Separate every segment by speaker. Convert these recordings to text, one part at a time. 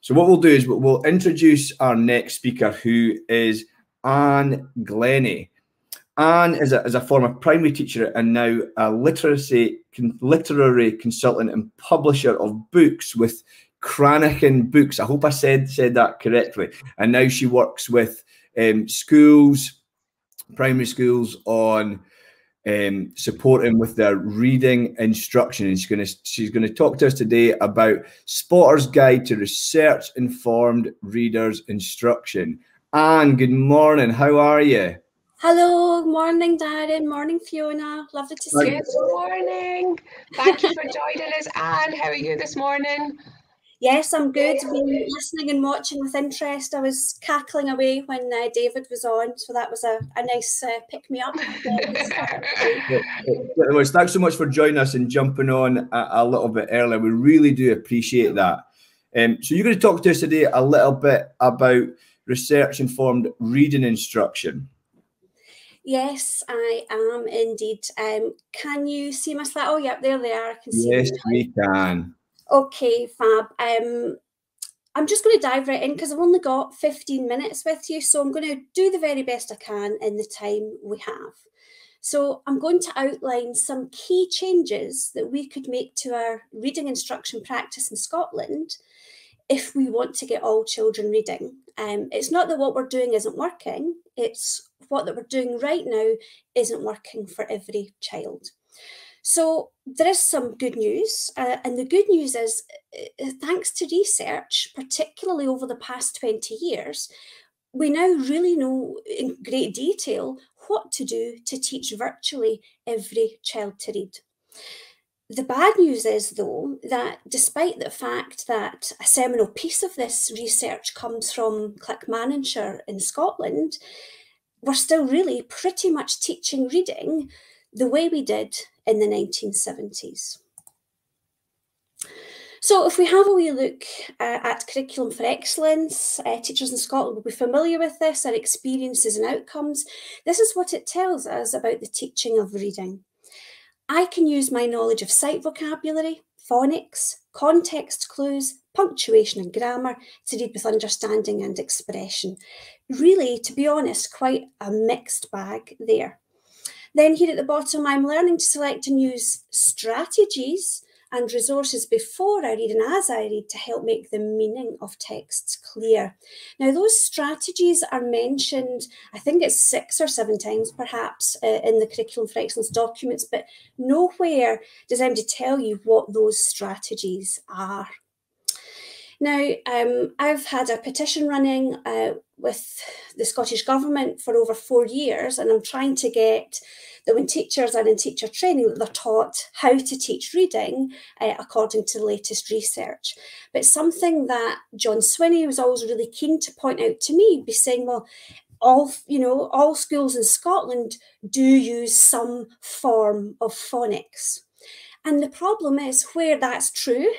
Speaker 1: So what we'll do is we'll introduce our next speaker, who is Glennie. Anne is a former primary teacher and now a literary consultant and publisher of books with Cranachan Books. I hope I said that correctly. And now she works with schools, primary schools, on supporting with their reading instruction. And she's gonna talk to us today about Spotter's Guide to Research-Informed Readers Instruction. Anne, good morning. How are you?
Speaker 2: Hello, morning, Darren. Morning, Fiona. Lovely to see you.
Speaker 3: Good morning. Thank you for joining us, Anne. How are you this morning?
Speaker 2: Yes, I'm good. Been listening and watching with interest. I was cackling away when David was on, so that was a nice pick-me-up.
Speaker 1: Thanks so much for joining us and jumping on a little bit earlier. We really do appreciate that. So you're going to talk to us today a little bit about research-informed reading instruction.
Speaker 2: Yes, I am indeed. Can you see my slide? Oh, yeah, there they are. I can see
Speaker 1: yes,
Speaker 2: them.
Speaker 1: we can.
Speaker 2: Okay, fab. I'm just going to dive right in because I've only got 15 minutes with you, so I'm going to do the very best I can in the time we have. So I'm going to outline some key changes that we could make to our reading instruction practice in Scotland if we want to get all children reading. It's not that what we're doing isn't working, it's what that we're doing right now isn't working for every child. So there is some good news, and the good news is, thanks to research, particularly over the past 20 years, we now really know in great detail what to do to teach virtually every child to read. The bad news is, though, that despite the fact that a seminal piece of this research comes from Clackmannanshire in Scotland, we're still really pretty much teaching reading the way we did in the 1970s. So if we have a wee look at Curriculum for Excellence, teachers in Scotland will be familiar with this, our experiences and outcomes. This is what it tells us about the teaching of reading. I can use my knowledge of sight vocabulary, phonics, context clues, punctuation and grammar to read with understanding and expression. Really, to be honest, quite a mixed bag there. Then here at the bottom, I'm learning to select and use strategies and resources before I read and as I read to help make the meaning of texts clear. Now, those strategies are mentioned, I think it's 6 or 7 times perhaps in the Curriculum for Excellence documents, but nowhere does anybody tell you what those strategies are. Now, I've had a petition running with the Scottish Government for over 4 years, and I'm trying to get that when teachers are in teacher training, that they're taught how to teach reading according to the latest research. But something that John Swinney was always really keen to point out to me, be saying, well, all schools in Scotland do use some form of phonics. And the problem is, where that's true,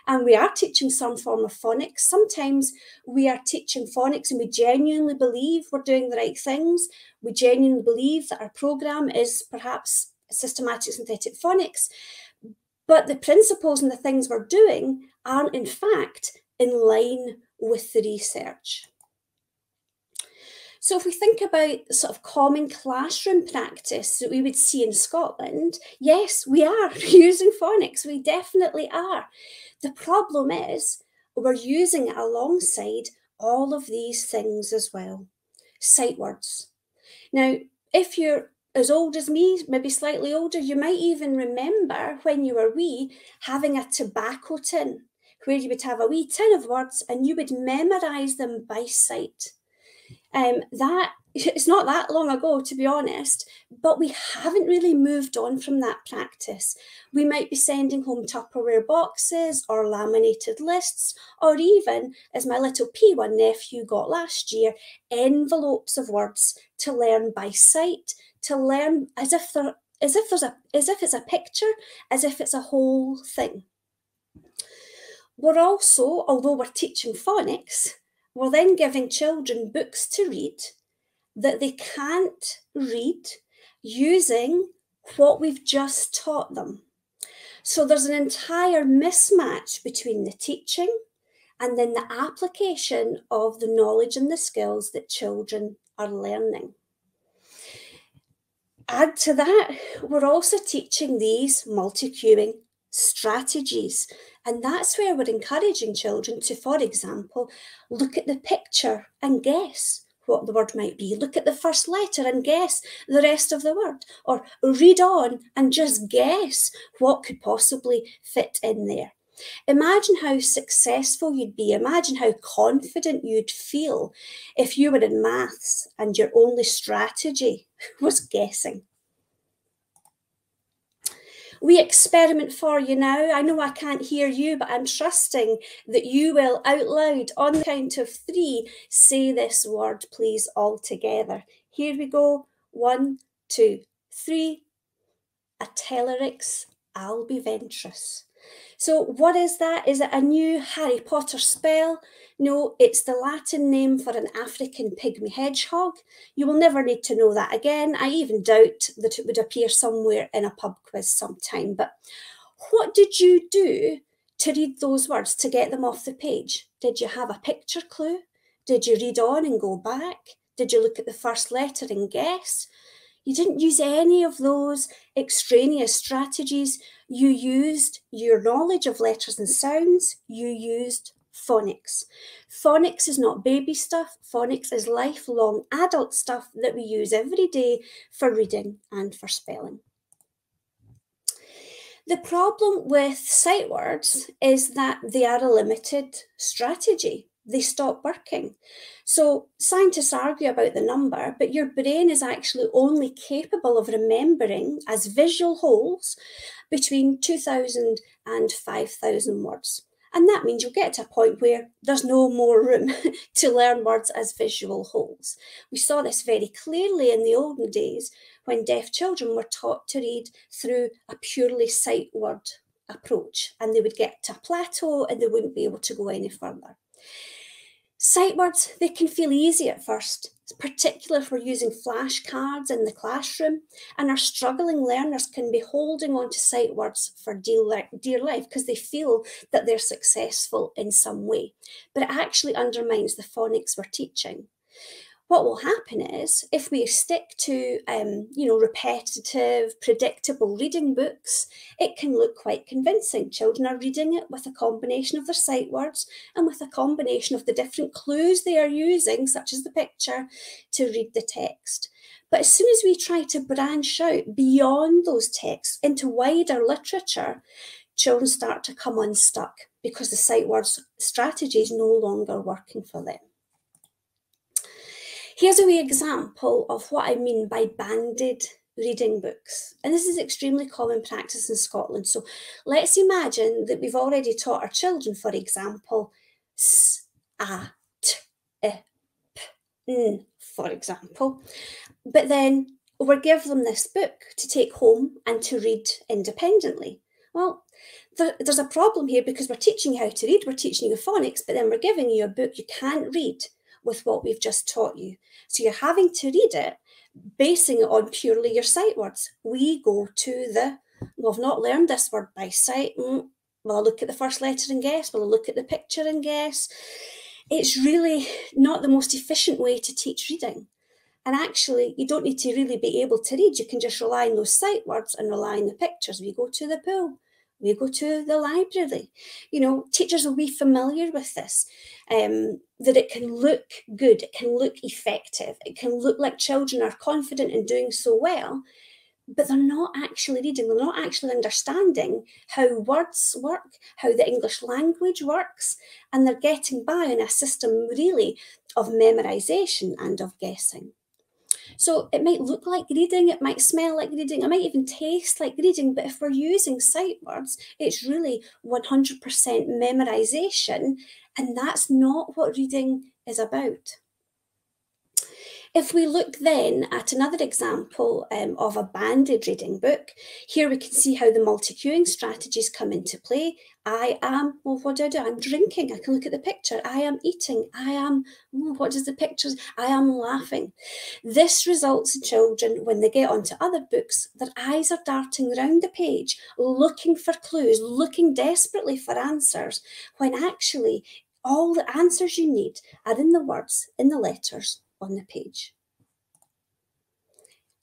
Speaker 2: and we are teaching some form of phonics, sometimes we are teaching phonics and we genuinely believe we're doing the right things. We genuinely believe that our programme is perhaps systematic synthetic phonics, but the principles and the things we're doing aren't in fact in line with the research. So if we think about the sort of common classroom practice that we would see in Scotland, yes, we are using phonics, we definitely are. The problem is we're using it alongside all of these things as well. Sight words. Now, if you're as old as me, maybe slightly older, you might even remember when you were wee having a tobacco tin, where you would have a wee tin of words and you would memorise them by sight. It's not that long ago, to be honest, but we haven't really moved on from that practice. We might be sending home Tupperware boxes or laminated lists, or even, as my little P1 nephew got last year, envelopes of words to learn by sight, to learn as if it's a picture, as if it's a whole thing. We're also, although we're teaching phonics, we're then giving children books to read that they can't read using what we've just taught them. So there's an entire mismatch between the teaching and then the application of the knowledge and the skills that children are learning. Add to that, we're also teaching these multi-cueing strategies, and that's where we're encouraging children to, for example, look at the picture and guess what the word might be. Look at the first letter and guess the rest of the word, or read on and just guess what could possibly fit in there. Imagine how successful you'd be. Imagine how confident you'd feel if you were in maths and your only strategy was guessing. We experiment for you now. I know I can't hear you, but I'm trusting that you will out loud on the count of 3 say this word, please, all together. Here we go. 1, 2, 3. Atelerix albiventris. So what is that? Is it a new Harry Potter spell? No, it's the Latin name for an African pygmy hedgehog. You will never need to know that again. I even doubt that it would appear somewhere in a pub quiz sometime. But what did you do to read those words, to get them off the page? Did you have a picture clue? Did you read on and go back? Did you look at the first letter and guess? You didn't use any of those extraneous strategies. You used your knowledge of letters and sounds. You used phonics. Phonics is not baby stuff. Phonics is lifelong adult stuff that we use every day for reading and for spelling. The problem with sight words is that they are a limited strategy. They stop working. So scientists argue about the number, but your brain is actually only capable of remembering as visual wholes between 2,000 and 5,000 words. And that means you'll get to a point where there's no more room to learn words as visual wholes. We saw this very clearly in the olden days when deaf children were taught to read through a purely sight word approach, and they would get to a plateau and they wouldn't be able to go any further. Sight words, they can feel easy at first, particularly if we're using flashcards in the classroom, and our struggling learners can be holding on to sight words for dear life because they feel that they're successful in some way. But it actually undermines the phonics we're teaching. What will happen is, if we stick to, repetitive, predictable reading books, it can look quite convincing. Children are reading it with a combination of their sight words and with a combination of the different clues they are using, such as the picture, to read the text. But as soon as we try to branch out beyond those texts into wider literature, children start to come unstuck because the sight words strategy is no longer working for them. Here's a wee example of what I mean by banded reading books. And this is extremely common practice in Scotland. So let's imagine that we've already taught our children, for example, s, a, t, I, p, n, for example. But then we'll give them this book to take home and to read independently. Well, there's a problem here because we're teaching you how to read, we're teaching you phonics, but then we're giving you a book you can't read with what we've just taught you. So you're having to read it, basing it on purely your sight words. We go to we've not learned this word by sight. Will I look at the first letter and guess? Will I look at the picture and guess? It's really not the most efficient way to teach reading. And actually, you don't need to really be able to read. You can just rely on those sight words and rely on the pictures. We go to the pool. We go to the library. Teachers will be familiar with this, that it can look good, it can look effective, it can look like children are confident in doing so well, but they're not actually reading, they're not actually understanding how words work, how the English language works, and they're getting by in a system really of memorisation and of guessing. So it might look like reading, it might smell like reading, it might even taste like reading, but if we're using sight words, it's really 100% memorisation, and that's not what reading is about. If we look then at another example of a banded reading book, here we can see how the multi-cueing strategies come into play. I am, well, what do? I'm drinking. I can look at the picture. I am eating. I am, what does the picture? I am laughing. This results in children, when they get onto other books, their eyes are darting around the page, looking for clues, looking desperately for answers, when actually All the answers you need are in the words, in the letters on the page.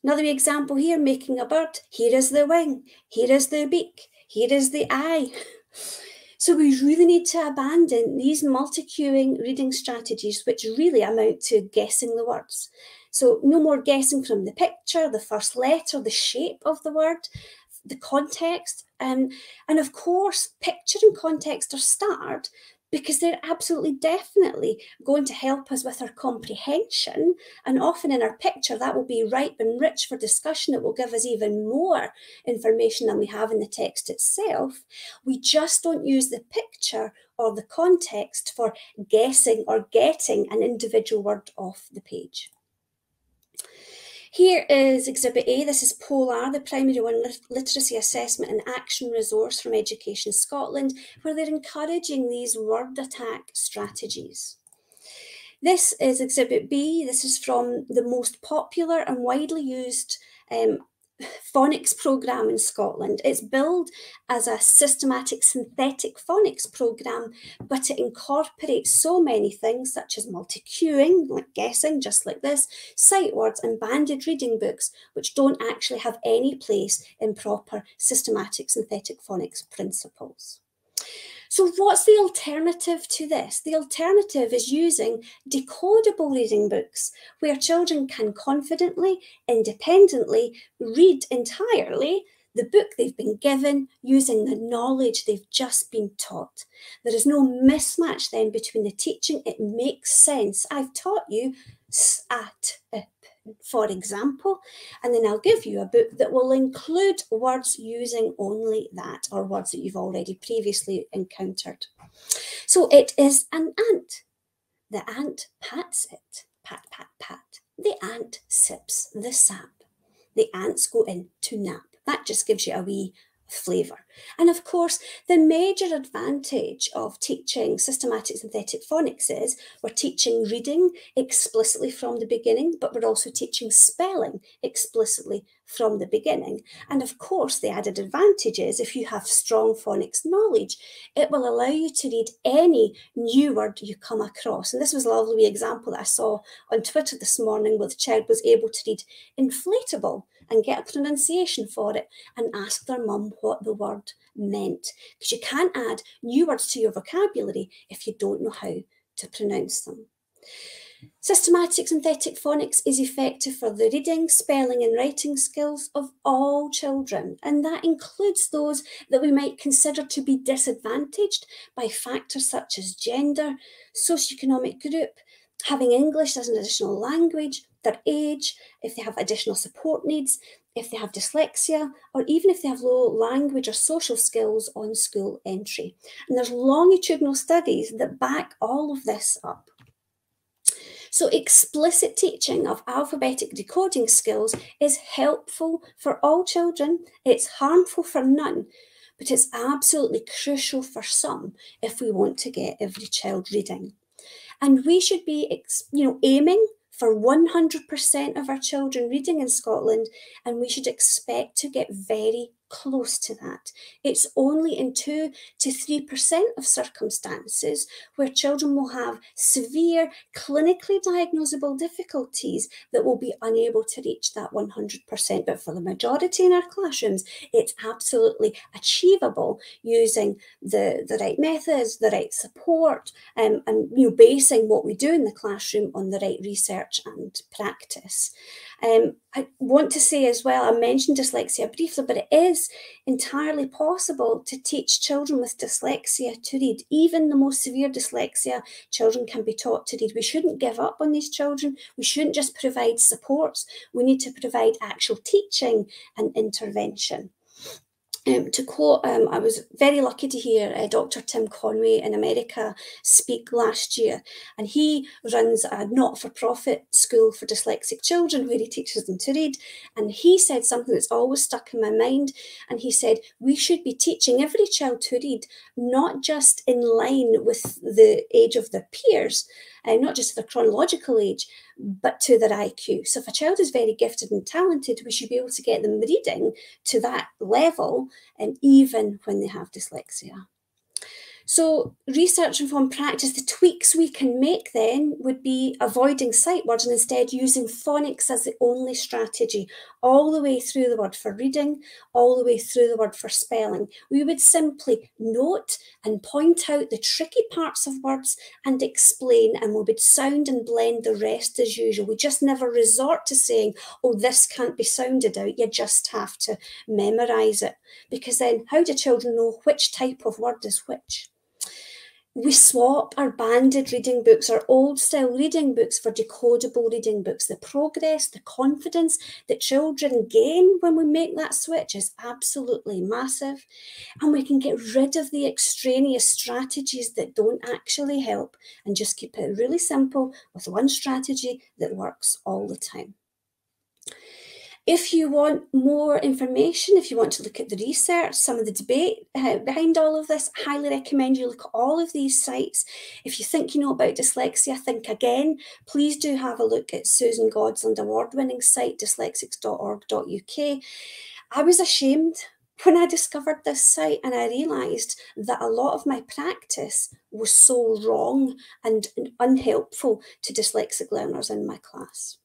Speaker 2: Another example here, making a bird. Here is the wing, here is the beak, here is the eye. So we really need to abandon these multi-cueing reading strategies, which really amount to guessing the words. So no more guessing from the picture, the first letter, the shape of the word, the context. And of course, picture and context are starred because they're absolutely definitely going to help us with our comprehension. And often in our picture, that will be ripe and rich for discussion. It will give us even more information than we have in the text itself. We just don't use the picture or the context for guessing or getting an individual word off the page. Here is Exhibit A. This is Polar, the Primary 1 Literacy Assessment and Action Resource from Education Scotland, where they're encouraging these word attack strategies. This is Exhibit B. This is from the most popular and widely used phonics programme in Scotland. It's billed as a systematic synthetic phonics programme, but it incorporates so many things such as multi-cueing, like guessing, just like this, sight words and banded reading books, which don't actually have any place in proper systematic synthetic phonics principles. So what's the alternative to this? The alternative is using decodable reading books where children can confidently, independently read entirely the book they've been given using the knowledge they've just been taught. There is no mismatch then between the teaching. It makes sense. I've taught you ScotEd2, for example, and then I'll give you a book that will include words using only that, or words that you've already previously encountered. So it is an ant. The ant pats it, pat, pat, pat. The ant sips the sap. The ants go in to nap. That just gives you a wee flavour. And of course, the major advantage of teaching systematic synthetic phonics is we're teaching reading explicitly from the beginning, but we're also teaching spelling explicitly from the beginning. And of course, the added advantage is if you have strong phonics knowledge, it will allow you to read any new word you come across. And this was a lovely wee example that I saw on Twitter this morning where the child was able to read inflatable and get a pronunciation for it and ask their mum what the word meant. Because you can't add new words to your vocabulary if you don't know how to pronounce them. Systematic synthetic phonics is effective for the reading, spelling and writing skills of all children, and that includes those that we might consider to be disadvantaged by factors such as gender, socioeconomic group, having English as an additional language, their age, if they have additional support needs, if they have dyslexia, or even if they have low language or social skills on school entry. And there's longitudinal studies that back all of this up. So explicit teaching of alphabetic decoding skills is helpful for all children, it's harmful for none, but it's absolutely crucial for some if we want to get every child reading. And we should be, aiming for 100% of our children reading in Scotland, and we should expect to get very close to that. It's only in 2 to 3% of circumstances where children will have severe clinically diagnosable difficulties that will be unable to reach that 100%. But for the majority in our classrooms, it's absolutely achievable using the right methods, the right support, and basing what we do in the classroom on the right research and practice. I want to say as well, I mentioned dyslexia briefly, but it is entirely possible to teach children with dyslexia to read. Even the most severe dyslexia, children can be taught to read. We shouldn't give up on these children. We shouldn't just provide supports. We need to provide actual teaching and intervention. To quote, I was very lucky to hear Dr. Tim Conway in America speak last year, and he runs a not-for-profit school for dyslexic children where he teaches them to read, and he said something that's always stuck in my mind, and he said we should be teaching every child to read, not just in line with the age of their peers, not just their chronological age, but to their IQ. So if a child is very gifted and talented, we should be able to get them reading to that level, and even when they have dyslexia. So research informed practice, the tweaks we can make then would be avoiding sight words and instead using phonics as the only strategy, all the way through the word for reading, all the way through the word for spelling. We would simply note and point out the tricky parts of words and explain, and we would sound and blend the rest as usual. We just never resort to saying, oh, this can't be sounded out. You just have to memorise it, because then how do children know which type of word is which? We swap our banded reading books, our old style reading books, for decodable reading books. The progress, the confidence that children gain when we make that switch is absolutely massive. And we can get rid of the extraneous strategies that don't actually help and just keep it really simple with one strategy that works all the time. If you want more information, if you want to look at the research, some of the debate behind all of this, highly recommend you look at all of these sites. If you think you know about dyslexia, think again. Please do have a look at Susan Godsland award-winning site, dyslexics.org.uk. I was ashamed when I discovered this site, and I realised that a lot of my practice was so wrong and unhelpful to dyslexic learners in my class.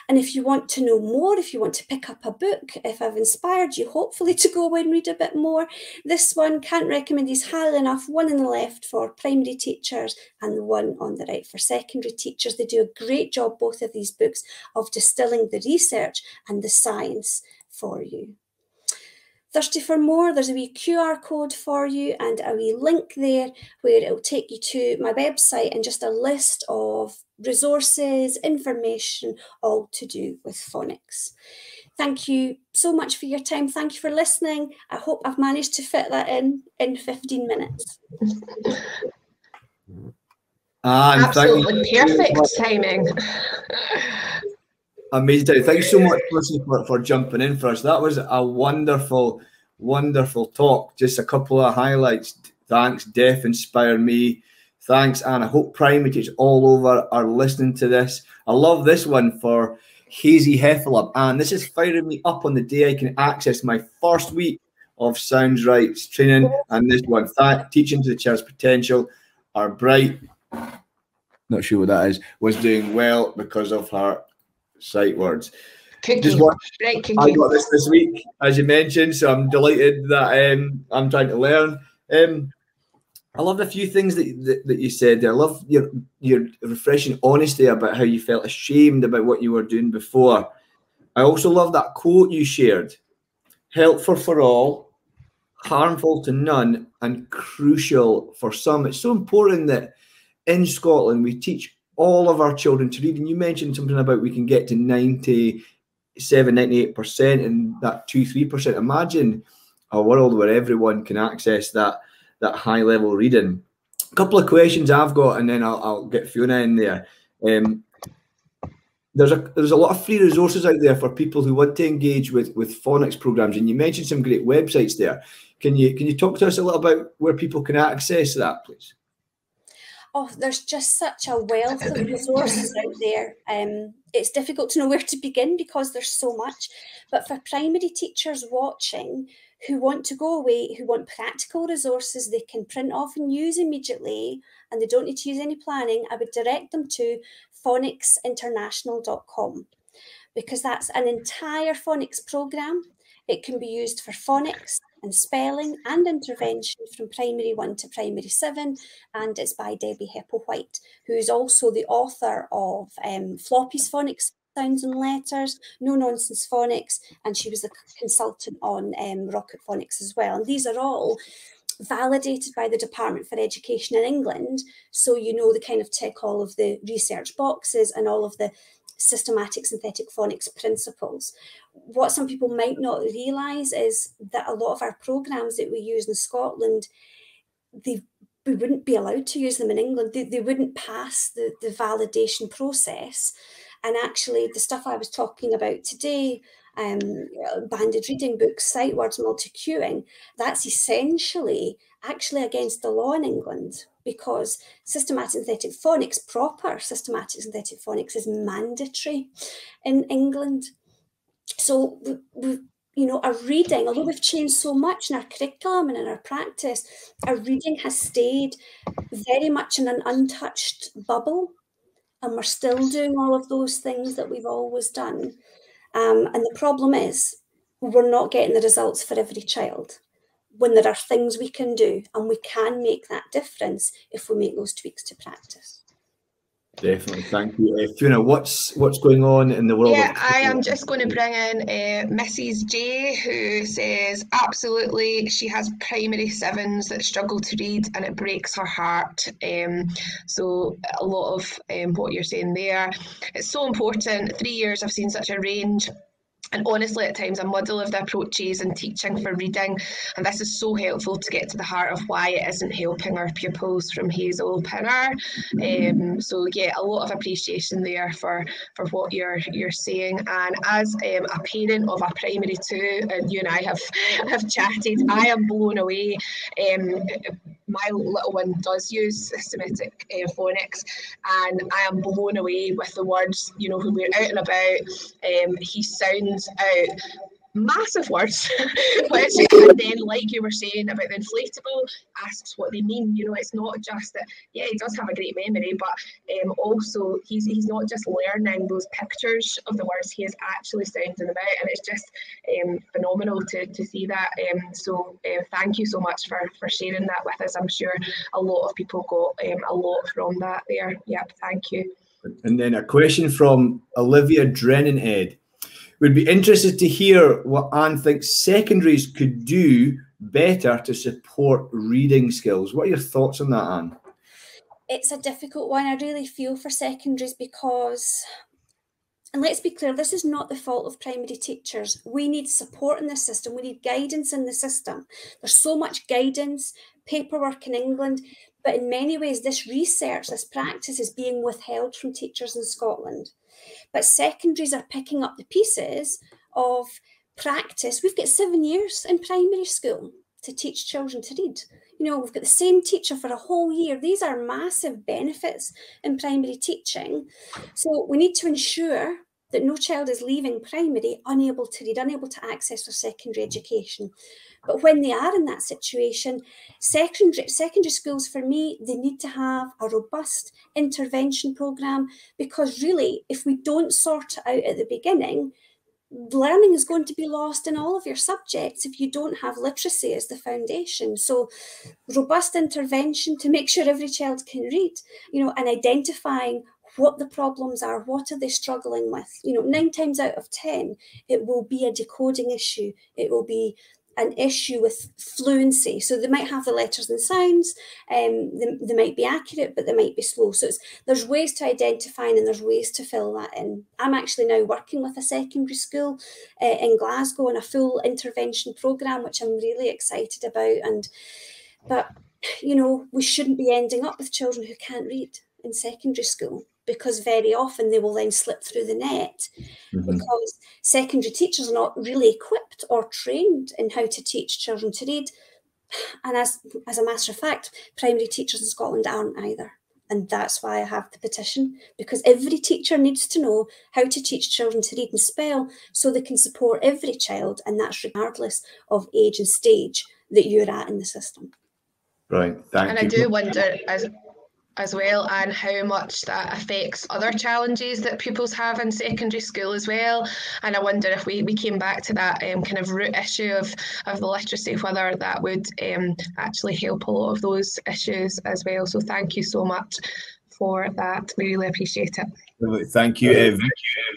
Speaker 2: And if you want to know more, if you want to pick up a book, if I've inspired you hopefully to go away and read a bit more, this one, can't recommend these highly enough, one on the left for primary teachers and the one on the right for secondary teachers. They do a great job, both of these books, of distilling the research and the science for you. Thirsty for more? There's a wee QR code for you and a wee link there where it will take you to my website and just a list of resources, information, all to do with phonics. Thank you so much for your time. Thank you for listening. I hope I've managed to fit that in 15 minutes.
Speaker 3: Absolutely perfect timing.
Speaker 1: Amazing. Thank you so much for jumping in for us. That was a wonderful, wonderful talk. Just a couple of highlights. Thanks, Deaf Inspire Me. Thanks, and I hope primary teachers all over are listening to this. I love this one for Hazy Heffalump, and this is firing me up on the day I can access my first week of Sounds Rights training. And this one, Teaching to the Child's Potential. Our bright, not sure what that is, was doing well because of her sight words. I got this week, as you mentioned, so I'm delighted that I'm trying to learn. I loved a few things that you said there. I love your refreshing honesty about how you felt ashamed about what you were doing before. I also love that quote you shared: helpful for all, harmful to none, and crucial for some. It's so important that in Scotland we teach all of our children to read. And you mentioned something about we can get to 97%, 98% and that 2-3%. Imagine a world where everyone can access that high level reading. A couple of questions I've got, and then I'll get Fiona in there. There's a lot of free resources out there for people who want to engage with phonics programs, and you mentioned some great websites there. Can you talk to us a little about where people can access that, please?
Speaker 2: Oh, there's just such a wealth of resources out there. It's difficult to know where to begin because there's so much. But for primary teachers watching who want to go away, who want practical resources they can print off and use immediately, and they don't need to use any planning, I would direct them to phonicsinternational.com, because that's an entire phonics program. It can be used for phonics and spelling and intervention from primary 1 to primary 7, and it's by Debbie Heppel-White, who's also the author of Floppy's Phonics Sounds and Letters, No Nonsense Phonics, and she was a consultant on Rocket Phonics as well. And these are all validated by the Department for Education in England, so you know they kind of tick all of the research boxes and all of the systematic synthetic phonics principles. What some people might not realise is that a lot of our programmes that we use in Scotland, we wouldn't be allowed to use them in England. They wouldn't pass the validation process. And actually the stuff I was talking about today, banded reading books, sight words, multi-cueing, that's essentially actually against the law in England, because systematic synthetic phonics, proper systematic synthetic phonics, is mandatory in England. So you know, our reading, although we've changed so much in our curriculum and in our practice, our reading has stayed very much in an untouched bubble, and we're still doing all of those things that we've always done. And the problem is we're not getting the results for every child, when there are things we can do, and we can make that difference if we make those tweaks to practice.
Speaker 1: Definitely, thank you. Fiona, what's going on in the world?
Speaker 3: Yeah, I am just going to bring in Mrs. J, who says absolutely she has primary sevens that struggle to read, and it breaks her heart. So a lot of what you're saying there, it's so important. 3 years I've seen such a range. And honestly, at times, a muddle of the approaches and teaching for reading. And this is so helpful to get to the heart of why it isn't helping our pupils, from Hazel Pinner. So yeah, a lot of appreciation there for what you're saying. And as a parent of a primary 2, and you and I have chatted, I am blown away. My little one does use systematic phonics, and I am blown away with the words. You know, when we're out and about, he sounds out massive words, which, and then, like you were saying about the inflatable, asks what they mean. You know, it's not just that, yeah, he does have a great memory, but also he's not just learning those pictures of the words, he is actually sounding them out, and it's just phenomenal to see that. So thank you so much for sharing that with us. I'm sure a lot of people got a lot from that there. Yep, thank you.
Speaker 1: And then a question from Olivia Drennan-Ed. We'd be interested to hear what Anne thinks secondaries could do better to support reading skills. What are your thoughts on that, Anne?
Speaker 2: It's a difficult one. I really feel for secondaries because, and let's be clear, this is not the fault of primary teachers. We need support in the system. We need guidance in the system. There's so much guidance, paperwork in England, but in many ways, this research, this practice is being withheld from teachers in Scotland. But secondaries are picking up the pieces of practice. We've got 7 years in primary school to teach children to read. You know, we've got the same teacher for a whole year. These are massive benefits in primary teaching. So we need to ensure that no child is leaving primary unable to read, unable to access their secondary education. But when they are in that situation, secondary schools, for me, they need to have a robust intervention programme, because really, if we don't sort it out at the beginning, learning is going to be lost in all of your subjects if you don't have literacy as the foundation. So robust intervention to make sure every child can read, you know, and identifying what the problems are, what are they struggling with. You know, 9 times out of 10, it will be a decoding issue. It will be an issue with fluency. So they might have the letters and sounds, they might be accurate, but they might be slow. So there's ways to identify and there's ways to fill that in. I'm actually now working with a secondary school in Glasgow on a full intervention programme, which I'm really excited about. But, you know, we shouldn't be ending up with children who can't read in secondary school, because very often they will then slip through the net because secondary teachers are not really equipped or trained in how to teach children to read. And as a matter of fact, primary teachers in Scotland aren't either. And that's why I have the petition, because every teacher needs to know how to teach children to read and spell so they can support every child, and that's regardless of age and stage that you're at in the system.
Speaker 1: Right, thank you.
Speaker 3: And I do wonder as well, and how much that affects other challenges that pupils have in secondary school as well. And I wonder if we came back to that kind of root issue of the literacy, whether that would actually help a lot of those issues as well. So thank you so much for that. We really appreciate it.
Speaker 1: Thank you.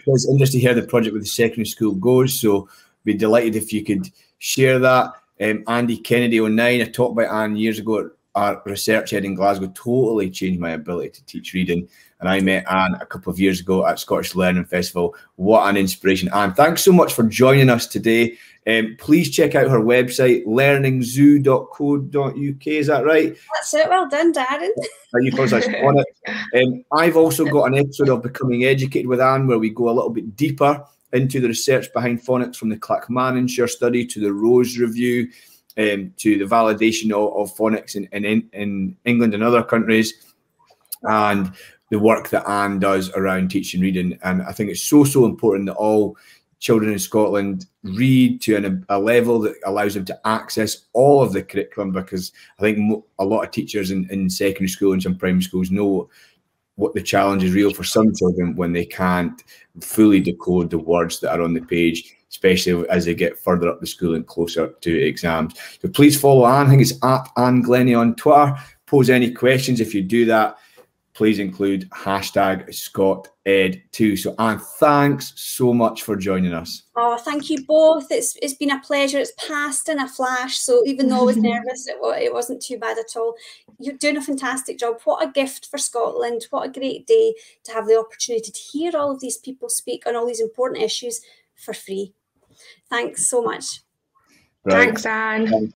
Speaker 1: It's interesting to hear the project with the secondary school goes, so be delighted if you could share that. Andy Kennedy 09, I talked about Anne years ago at our research head in Glasgow, totally changed my ability to teach reading. And I met Anne a couple of years ago at Scottish Learning Festival. What an inspiration. Anne, thanks so much for joining us today. Please check out her website, learningzoo.co.uk. Is that right?
Speaker 2: That's it. Well done, Darren.
Speaker 1: I've also got an episode of Becoming Educated with Anne where we go a little bit deeper into the research behind phonics, from the Clackmannanshire study to the Rose Review, to the validation of phonics in England and other countries, and the work that Anne does around teaching reading. And I think it's so important that all children in Scotland read to a level that allows them to access all of the curriculum, because I think a lot of teachers in secondary school and some primary schools know what the challenge is real for some children when they can't fully decode the words that are on the page, especially as they get further up the school and closer to exams. So please follow Anne. I think it's @AnneGlennie on Twitter. Pose any questions. If you do that, please include #ScotEd2. So Anne, thanks so much for joining us.
Speaker 2: Oh, thank you both. It's been a pleasure. It's passed in a flash. So even though I was nervous, it wasn't too bad at all. You're doing a fantastic job. What a gift for Scotland. What a great day to have the opportunity to hear all of these people speak on all these important issues for free. Thanks so much.
Speaker 1: Right.
Speaker 3: Thanks, Anne.